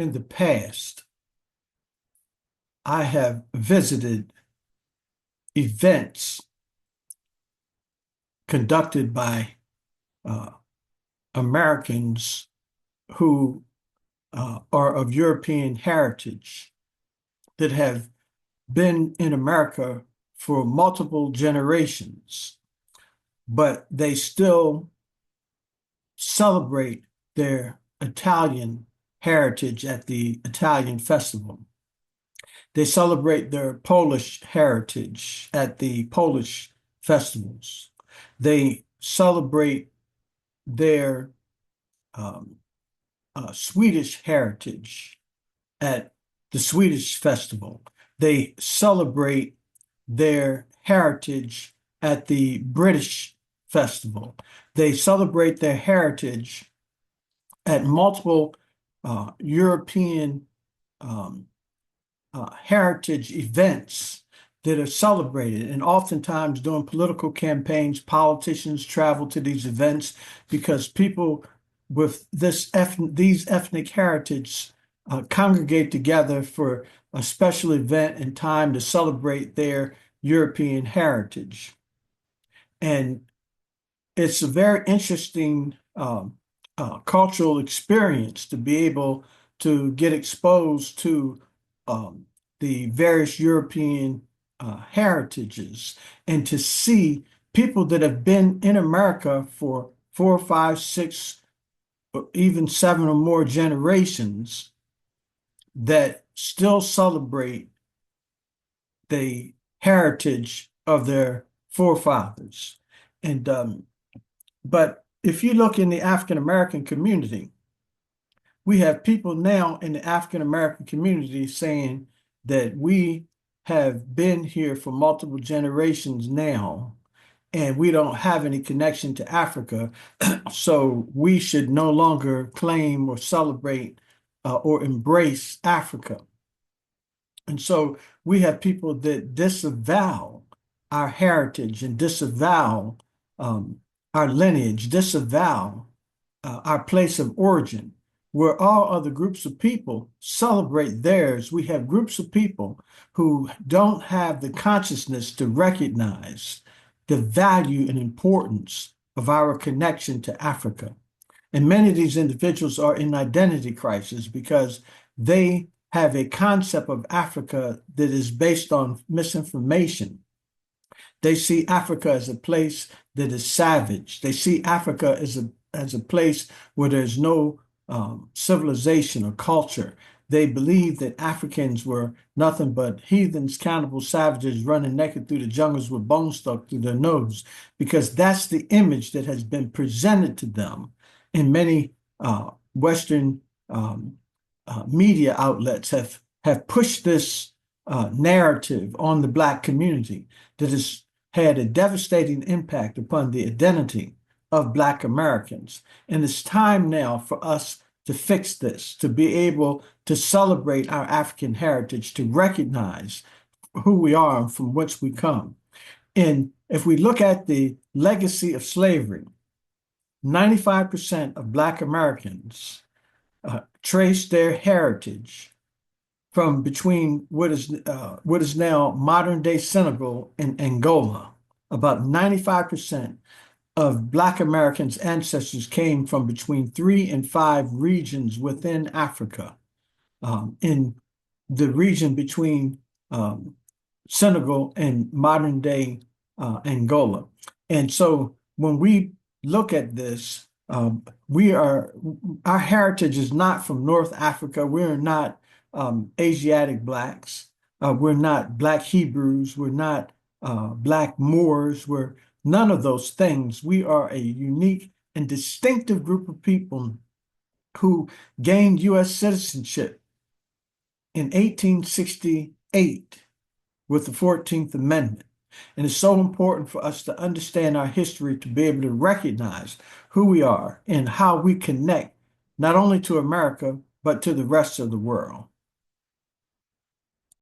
in the past, I have visited events conducted by uh, Americans who are of European heritage that have been in America for multiple generations, but they still celebrate their Italian heritage at the Italian festival. They celebrate their Polish heritage at the Polish festivals. They celebrate their um, Swedish heritage at the Swedish festival. They celebrate their heritage at the British festival. They celebrate their heritage at multiple European um, heritage events that are celebrated. And oftentimes during political campaigns, politicians travel to these events because people with these ethnic heritage congregate together for a special event and time to celebrate their European heritage. And it's a very interesting cultural experience to be able to get exposed to um, the various European heritages and to see people that have been in America for 4, 5, 6, or even 7 or more generations that still celebrate the heritage of their forefathers. And but if you look in the African American community, we have people now in the African American community saying that we have been here for multiple generations now, and we don't have any connection to Africa, so we should no longer claim or celebrate or embrace Africa. And so we have people that disavow our heritage and disavow um, our lineage, disavow our place of origin, where all other groups of people celebrate theirs. We have groups of people who don't have the consciousness to recognize the value and importance of our connection to Africa. And many of these individuals are in identity crisis because they have a concept of Africa that is based on misinformation. They see Africa as a place that is savage. They see Africa as a place where there's no civilization or culture. They believe that Africans were nothing but heathens, cannibals, savages running naked through the jungles with bones stuck through their nose, because that's the image that has been presented to them. And many Western media outlets have pushed this narrative on the Black community that has had a devastating impact upon the identity of Black Americans. And it's time now for us to fix this, to be able to celebrate our African heritage, to recognize who we are and from whence we come. And if we look at the legacy of slavery, 95% of Black Americans trace their heritage from between what is now modern-day Senegal and Angola. About 95% of Black Americans' ancestors came from between 3 and 5 regions within Africa, in the region between Senegal and modern-day Angola. And so when we look at this, our heritage is not from North Africa. We're not Asiatic Blacks. We're not Black Hebrews. We're not Black Moors. We're none of those things. We are a unique and distinctive group of people who gained U.S. citizenship in 1868 with the 14th Amendment. And it's so important for us to understand our history to be able to recognize who we are and how we connect not only to America, but to the rest of the world.